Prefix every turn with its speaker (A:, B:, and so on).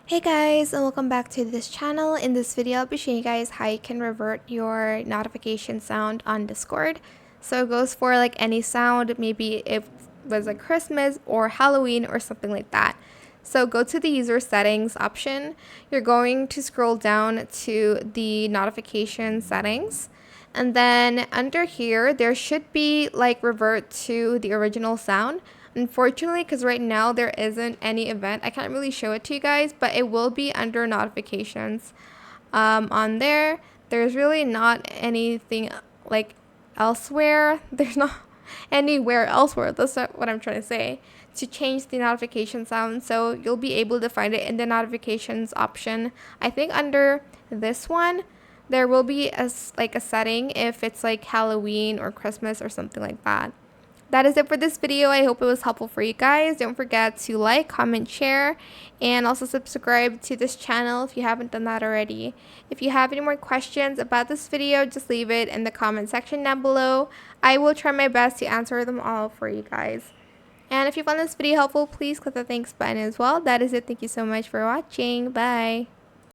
A: Hey guys, and welcome back to this channel. In this video, I'll be showing you guys how you can revert your notification sound on Discord. So it goes for like any sound, maybe if it was like Christmas or Halloween or something like that. So go to the user settings option. You're going to scroll down to the notification settings. And then under here, there should be like revert to the original sound. Unfortunately, because right now there isn't any event, I can't really show it to you guys, but it will be under notifications. On there, there's really not anything like elsewhere. There's not anywhere elsewhere. That's not what I'm trying to say. To change the notification sound, so you'll be able to find it in the notifications option. I think under this one, there will be a setting if it's like Halloween or Christmas or something like that. That is it for this video. I hope it was helpful for you guys. Don't forget to like, comment, share, and also subscribe to this channel if you haven't done that already. If you have any more questions about this video, just leave it in the comment section down below. I will try my best to answer them all for you guys. And if you found this video helpful, please click the thanks button as well. That is it. Thank you so much for watching. Bye.